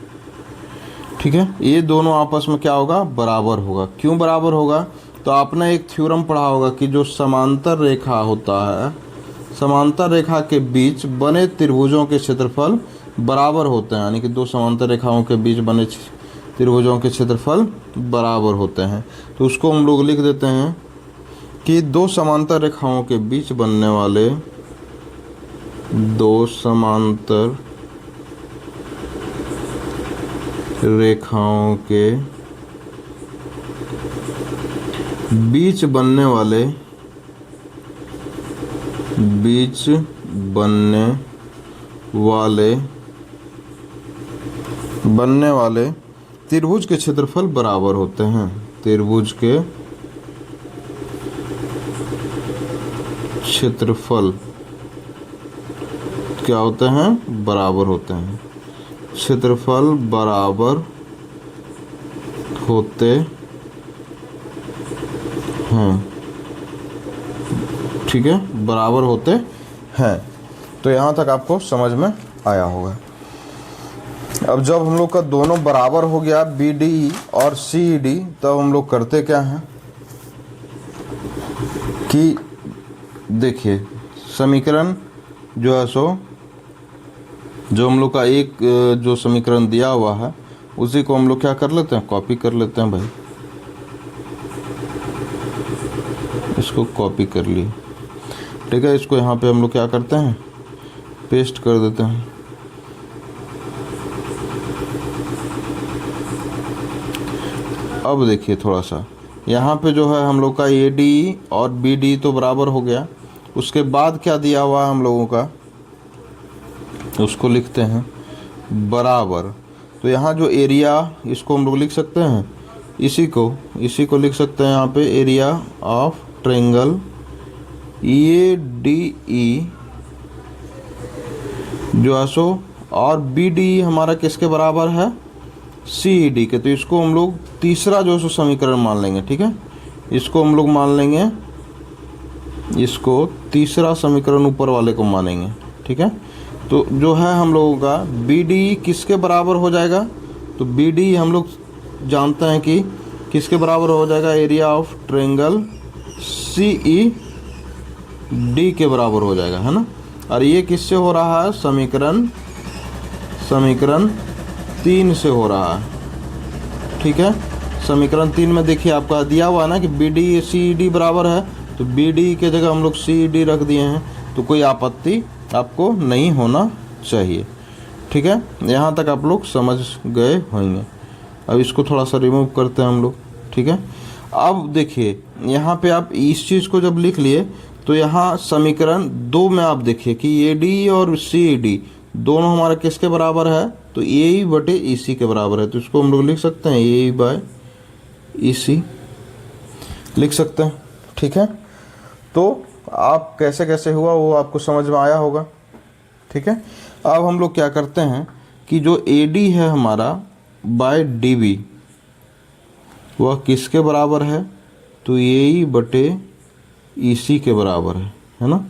ठीक है, ये दोनों आपस में क्या होगा, बराबर होगा। क्यों बराबर होगा, तो आपने एक थ्योरम पढ़ा होगा कि जो समांतर रेखा होता है, समांतर रेखा के बीच बने त्रिभुजों के क्षेत्रफल बराबर होते हैं, यानी कि दो समांतर रेखाओं के बीच बने त्रिभुजों के क्षेत्रफल बराबर होते हैं। तो उसको हम लोग लिख देते हैं कि दो समांतर रेखाओं के बीच बनने वाले, दो समांतर रेखाओं के बीच बनने वाले, बीच बनने वाले त्रिभुज के क्षेत्रफल बराबर होते हैं, त्रिभुज के क्षेत्रफल क्या होते हैं, बराबर होते हैं, क्षेत्रफल बराबर होते हैं। ठीक है, बराबर होते हैं। तो यहाँ तक आपको समझ में आया होगा। अब जब हम लोग का दोनों बराबर हो गया, बी डी और सी डी, तब हम लोग करते क्या हैं कि देखिए, समीकरण जो है सो, जो हम लोग का एक जो समीकरण दिया हुआ है, उसी को हम लोग क्या कर लेते हैं, कॉपी कर लेते हैं भाई। इसको कॉपी कर लिए, ठीक है, इसको यहाँ पे हम लोग क्या करते हैं, पेस्ट कर देते हैं। अब देखिए थोड़ा सा, यहाँ पे जो है हम लोग का ए डी और बी डी तो बराबर हो गया। उसके बाद क्या दिया हुआ है हम लोगों का, उसको लिखते हैं बराबर। तो यहाँ जो एरिया, इसको हम लोग लिख सकते हैं, इसी को लिख सकते हैं यहाँ पे, area of triangle A D ई जो है सो, और बी डी हमारा किसके बराबर है, सी ई डी के। तो इसको हम लोग तीसरा जो सो समीकरण मान लेंगे। ठीक है, इसको हम लोग मान लेंगे, इसको तीसरा समीकरण ऊपर वाले को मानेंगे। ठीक है, तो जो है हम लोगों का बी डी किसके बराबर हो जाएगा, तो बी डी हम लोग जानते हैं कि किसके बराबर हो जाएगा, area of triangle C E D के बराबर हो जाएगा, है ना। और ये किससे हो रहा है, समीकरण 3 से हो रहा है। ठीक है, समीकरण 3 में देखिए आपका दिया हुआ है ना कि B D C E D बराबर है, तो बी डी के जगह हम लोग सी ई डी रख दिए हैं, तो कोई आपत्ति आपको नहीं होना चाहिए। ठीक है, यहाँ तक आप लोग समझ गए होंगे। अब इसको थोड़ा सा रिमूव करते हैं हम लोग। ठीक है, अब देखिए यहाँ पे आप इस चीज़ को जब लिख लिए, तो यहाँ समीकरण 2 में आप देखिए कि ए डी और सी ई डी दोनों हमारा किसके बराबर है, तो ए ई बटे ई सी के बराबर है। तो इसको हम लोग लिख सकते हैं ए ई बाय ई सी, लिख सकते हैं। ठीक है, तो आप कैसे कैसे हुआ वो आपको समझ में आया होगा। ठीक है, अब हम लोग क्या करते हैं कि जो AD है हमारा बाय DB वह किसके बराबर है, तो AE बटे EC के बराबर है ना,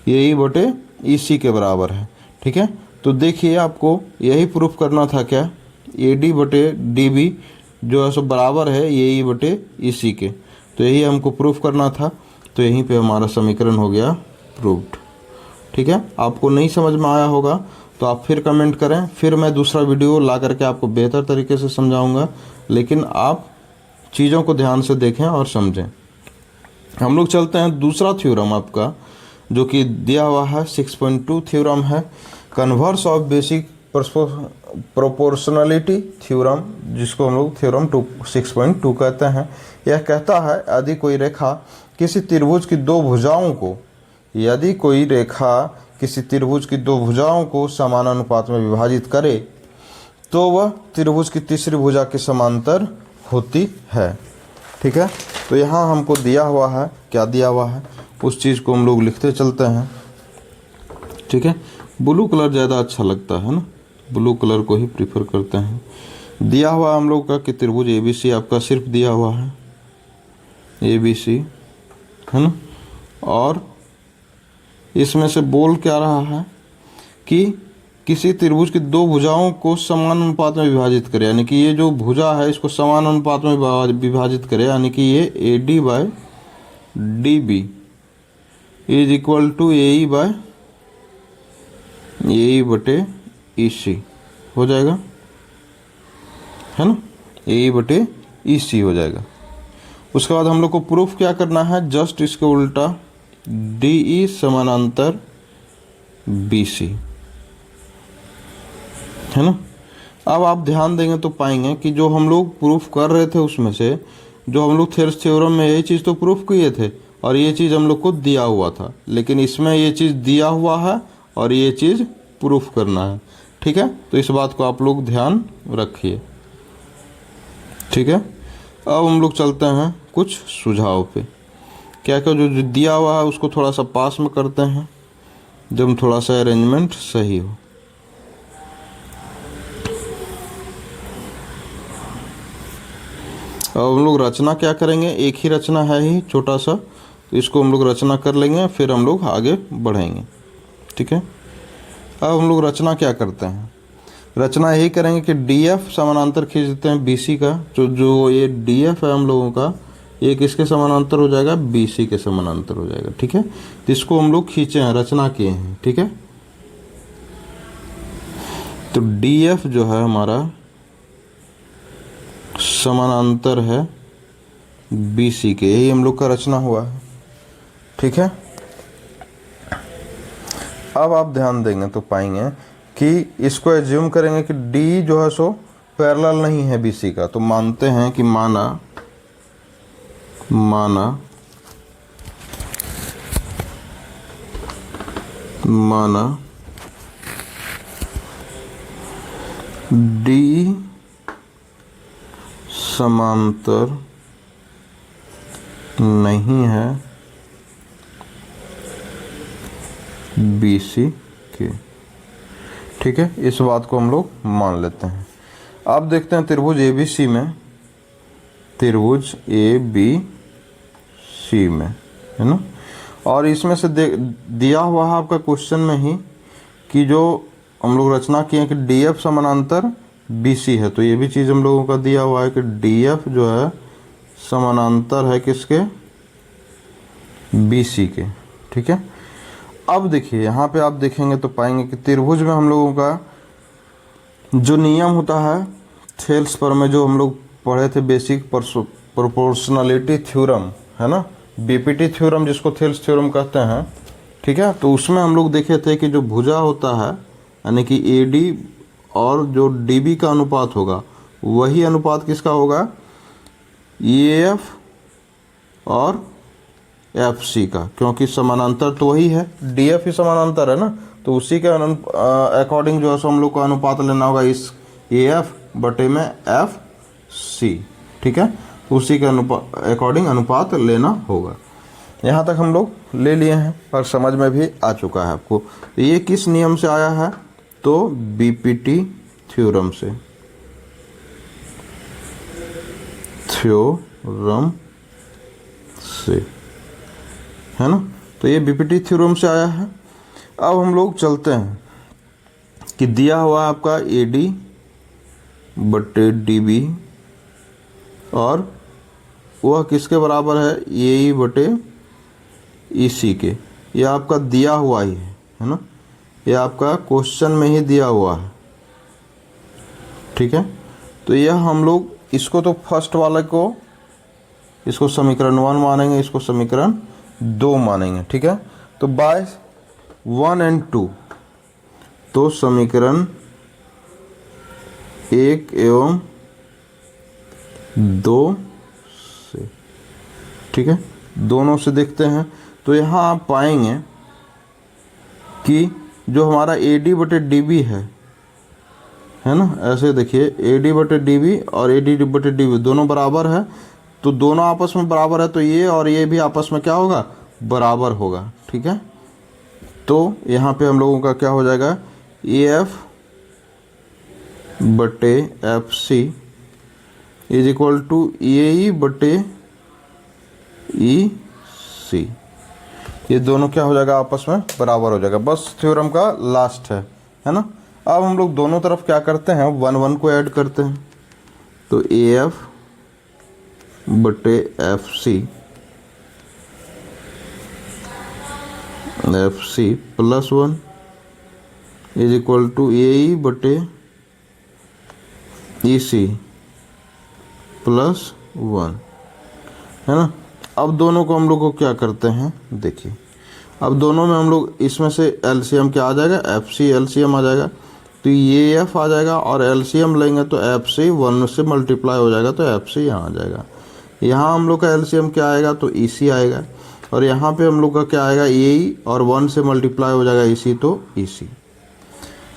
AE बटे EC के बराबर है। ठीक है, तो देखिए आपको यही प्रूफ करना था क्या, AD बटे DB जो है सो बराबर है AE बटे EC के, तो यही हमको प्रूफ करना था। तो यहीं पे हमारा समीकरण हो गया प्रूव्ड। ठीक है, आपको नहीं समझ में आया होगा तो आप फिर कमेंट करें, फिर मैं दूसरा वीडियो ला करके आपको बेहतर तरीके से समझाऊंगा, लेकिन आप चीज़ों को ध्यान से देखें और समझें। हम लोग चलते हैं दूसरा थ्योरम आपका, जो कि दिया हुआ है 6.2 थ्योरम है, converse of basic proportionality theorem, जिसको हम लोग थ्योरम 6.2 कहते हैं। यह कहता है यदि कोई रेखा किसी त्रिभुज की दो भुजाओं को, यदि कोई रेखा किसी त्रिभुज की दो भुजाओं को समान अनुपात में विभाजित करे तो वह त्रिभुज की तीसरी भुजा के समांतर होती है। ठीक है, तो यहाँ हमको दिया हुआ है, क्या दिया हुआ है उस चीज़ को हम लोग लिखते चलते हैं। ठीक है, ब्लू कलर ज़्यादा अच्छा लगता है ना, ब्लू कलर को ही प्रीफर करते हैं। दिया हुआ हम लोग का कि त्रिभुज ABC आपका सिर्फ दिया हुआ है ABC है ना, और इसमें से बोल क्या रहा है कि किसी त्रिभुज की दो भुजाओं को समान अनुपात में विभाजित करे, यानी कि ये जो भुजा है इसको समान अनुपात में विभाजित करे, यानी कि ये AD by DB is equal to AE by AE बटे EC हो जाएगा, है ना, AE बटे EC हो जाएगा। उसके बाद हम लोग को प्रूफ क्या करना है, जस्ट इसके उल्टा DE समानांतर BC है ना। अब आप ध्यान देंगे तो पाएंगे कि जो हम लोग प्रूफ कर रहे थे उसमें से, जो हम लोग थेरस थ्योरम में यही चीज़ तो प्रूफ किए थे और ये चीज़ हम लोग को दिया हुआ था, लेकिन इसमें ये चीज़ दिया हुआ है और ये चीज़ प्रूफ करना है। ठीक है, तो इस बात को आप लोग ध्यान रखिए। ठीक है, अब हम लोग चलते हैं कुछ सुझाव पे। क्या क्या जो दिया हुआ है उसको थोड़ा सा पास में करते हैं जब थोड़ा सा अरेंजमेंट सही हो। अब हम लोग रचना क्या करेंगे, एक ही रचना है ही छोटा सा, तो इसको हम लोग रचना कर लेंगे, फिर हम लोग आगे बढ़ेंगे। ठीक है, अब हम लोग रचना क्या करते हैं, रचना यही करेंगे कि DF समानांतर खींच देते हैं BC का, जो ये DF है हम लोगों का, ये किसके समानांतर हो जाएगा, BC के समानांतर हो जाएगा। ठीक है, तो इसको हम लोग खींचे हैं, रचना किए हैं। ठीक है, तो DF जो है हमारा समानांतर है BC के, यही हम लोग का रचना हुआ है। ठीक है, अब आप ध्यान देंगे तो पाएंगे कि इसको एज्यूम करेंगे कि D जो है सो पैरेलल नहीं है BC का, तो मानते हैं कि माना D समांतर नहीं है BC के। ठीक है, इस बात को हम लोग मान लेते हैं। अब देखते हैं त्रिभुज ABC में, त्रिभुज ABC में, है ना, और इसमें से दिया हुआ है आपका क्वेश्चन में ही कि जो हम लोग रचना किए हैं कि DF समानांतर BC है, तो ये भी चीज़ हम लोगों का दिया हुआ है कि DF जो है समानांतर है किसके, BC के। ठीक है, अब देखिए यहाँ पे आप देखेंगे तो पाएंगे कि त्रिभुज में हम लोगों का जो नियम होता है थेल्स पर में, जो हम लोग पढ़े थे बेसिक प्रोपोर्शनलिटी थ्योरम, है ना, BPT थ्योरम जिसको थेल्स थ्योरम कहते हैं। ठीक है, तो उसमें हम लोग देखे थे कि जो भुजा होता है यानी कि AD और जो DB का अनुपात होगा, वही अनुपात किसका होगा, EF और FC का, क्योंकि समानांतर तो वही है, DF ही समानांतर है ना, तो उसी के अकॉर्डिंग जो है सो हम लोग को अनुपात लेना होगा इस AF बटे में FC। ठीक है, उसी के अकॉर्डिंग अनुपात लेना होगा। यहाँ तक हम लोग ले लिए हैं और समझ में भी आ चुका है आपको। तो ये किस नियम से आया है, तो BPT थ्योरम से, थ्योरम से, है ना। तो ये बीपीटी थ्योरम से आया है। अब हम लोग चलते हैं कि दिया हुआ आपका एडी बटे डीबी और वह किसके बराबर है, ए बटे ईसी के। यह आपका दिया हुआ ही है ना, यह आपका क्वेश्चन में ही दिया हुआ है, ठीक है। तो यह हम लोग इसको तो फर्स्ट वाले को इसको समीकरण 1 मानेंगे, इसको समीकरण 2 मानेंगे, ठीक है। तो बाय 1 एंड 2, तो समीकरण 1 एवं 2 से, ठीक है, दोनों से देखते हैं। तो यहाँ आप पाएंगे कि जो हमारा ए डी बटे डी बी है ना, ऐसे देखिए ए डी बटे डी बी और ए डी बटे डी बी दोनों बराबर है, तो दोनों आपस में बराबर है, तो ये और ये भी आपस में क्या होगा, बराबर होगा, ठीक है। तो यहाँ पे हम लोगों का क्या हो जाएगा, ए एफ बटे F C is equal to A E बटे ई सी, ये दोनों क्या हो जाएगा, आपस में बराबर हो जाएगा। बस थ्योरम का लास्ट है ना। अब हम लोग दोनों तरफ क्या करते हैं, 1 1 को ऐड करते हैं। तो ए एफ बटे F C plus 1 is equal to A E बटे ई सी प्लस 1, है ना। अब दोनों को हम लोग को क्या करते हैं, देखिए अब दोनों में हम लोग इसमें से एलसीएम क्या आ जाएगा, एफ सी एलसीएम आ जाएगा, तो ये एफ आ जाएगा और एलसीएम लेंगे तो एफ सी 1 से मल्टीप्लाई हो जाएगा, तो एफ सी यहाँ आ जाएगा। यहाँ हम लोग का एलसीएम क्या आएगा, तो ई सी आएगा, और यहाँ पे हम लोग का क्या आएगा, ए और 1 से मल्टीप्लाई हो जाएगा ई सी, तो ई सी।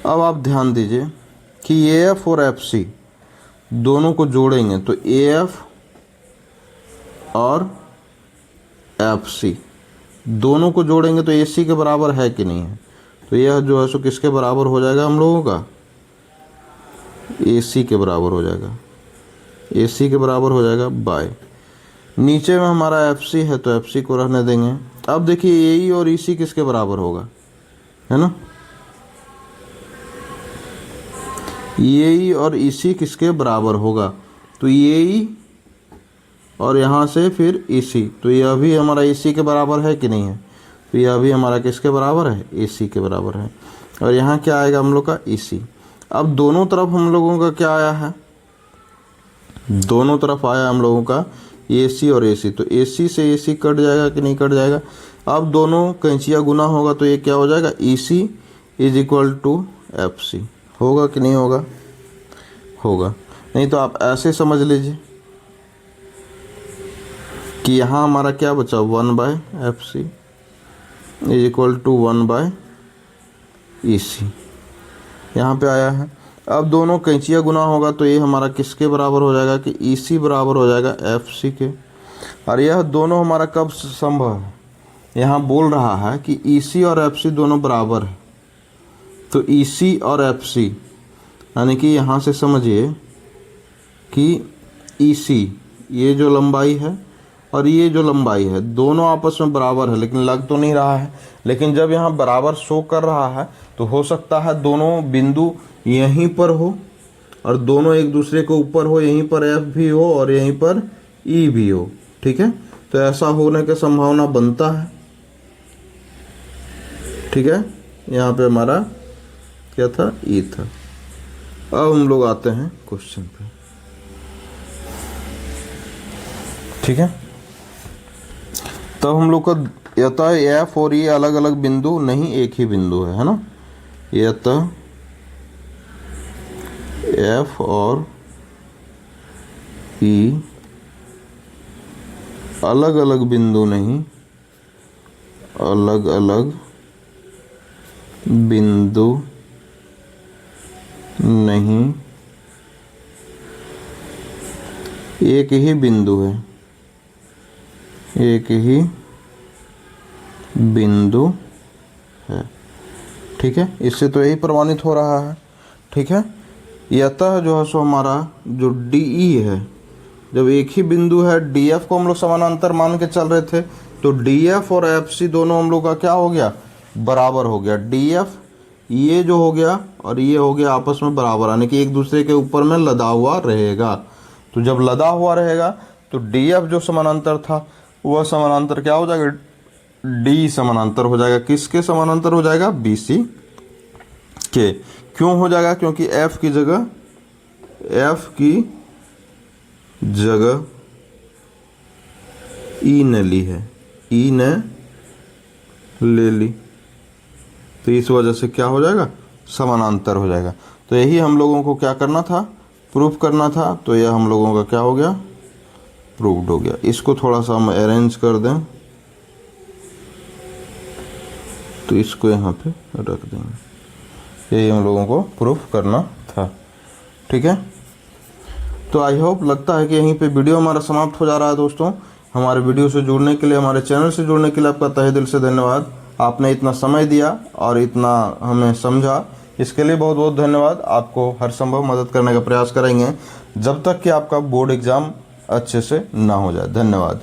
अब आप ध्यान दीजिए कि ए एफ और एफ सी दोनों को जोड़ेंगे तो ए एफ और एफ सी दोनों को जोड़ेंगे तो ए सी के बराबर है कि नहीं है, तो यह जो है सो किसके बराबर हो जाएगा हम लोगों का, ए सी के बराबर हो जाएगा, ए सी के बराबर हो जाएगा बाय, नीचे में हमारा एफ सी है तो एफ सी को रहने देंगे। अब देखिए ए ई और ई सी किसके बराबर होगा, है ना, ए ई और ई सी किसके बराबर होगा, तो ए ई और यहाँ से फिर ई सी, तो यह भी हमारा ए सी के बराबर है कि नहीं है, तो यह भी हमारा किसके बराबर है, ए सी के बराबर है, और यहाँ क्या आएगा हम लोग का ई सी। अब दोनों तरफ हम लोगों का क्या आया है, दोनों तरफ आया हम लोगों का ए सी और ए सी, तो ए सी से ए सी कट जाएगा कि नहीं कट जाएगा। अब दोनों कैंचिया गुना होगा तो ये क्या हो जाएगा, E C is equal to F C, होगा कि नहीं होगा, होगा। नहीं तो आप ऐसे समझ लीजिए कि यहाँ हमारा क्या बचा, 1 by F C is equal to 1 by E C, यहाँ पे आया है। अब दोनों कैंचिया गुना होगा तो ये हमारा किसके बराबर हो जाएगा, कि ई सी बराबर हो जाएगा एफ सी के, और यह दोनों हमारा कब संभव है, यहाँ बोल रहा है कि ई सी और एफ सी दोनों बराबर है, तो ई सी और एफ सी यानी कि यहाँ से समझिए कि ई सी ये जो लंबाई है और ये जो लंबाई है दोनों आपस में बराबर है, लेकिन लग तो नहीं रहा है, लेकिन जब यहाँ बराबर शो कर रहा है तो हो सकता है दोनों बिंदु यहीं पर हो और दोनों एक दूसरे के ऊपर हो, यहीं पर एफ भी हो और यहीं पर ई भी हो, ठीक है। तो ऐसा होने की संभावना बनता है, ठीक है। यहाँ पे हमारा क्या था, ई था। अब हम लोग आते हैं क्वेश्चन पे, ठीक है। तब हम लोग का यतः एफ और ये अलग अलग बिंदु नहीं एक ही बिंदु है ना, यतः एफ और ई अलग अलग बिंदु नहीं, अलग अलग बिंदु नहीं, एक ही बिंदु है, एक ही बिंदु है, ठीक है। इससे तो यही प्रमाणित हो रहा है, ठीक है। ये अतः जो है सो हमारा जो डी ई है, जब एक ही बिंदु है डी एफ को हम लोग समानांतर मान के चल रहे थे, तो डी एफ और एफ सी दोनों हम लोग का क्या हो गया, बराबर हो गया। डी एफ ये जो हो गया और ये हो गया आपस में बराबर, यानी कि एक दूसरे के ऊपर में लदा हुआ रहेगा। तो जब लदा हुआ रहेगा तो डी एफ जो समानांतर था वह समानांतर क्या हो जाएगा, डी समानांतर हो जाएगा। किसके समानांतर हो जाएगा, बी सी के। क्यों हो जाएगा, क्योंकि एफ की जगह ई ने ली है, ई ने ले ली, तो इस वजह से क्या हो जाएगा, समानांतर हो जाएगा। तो यही हम लोगों को क्या करना था, प्रूफ करना था। तो यह हम लोगों का क्या हो गया, प्रूव्ड हो गया। इसको थोड़ा सा हम अरेंज कर दें, तो इसको यहाँ पे रख देंगे। यही हम लोगों को प्रूफ करना था। ठीक है, तो आई होप, लगता है कि यहीं पे वीडियो हमारा समाप्त हो जा रहा है। दोस्तों, हमारे वीडियो से जुड़ने के लिए, हमारे चैनल से जुड़ने के लिए आपका तहे दिल से धन्यवाद। आपने इतना समय दिया और इतना हमें समझा, इसके लिए बहुत बहुत धन्यवाद। आपको हर संभव मदद करने का प्रयास करेंगे जब तक कि आपका बोर्ड एग्ज़ाम अच्छे से ना हो जाए। धन्यवाद।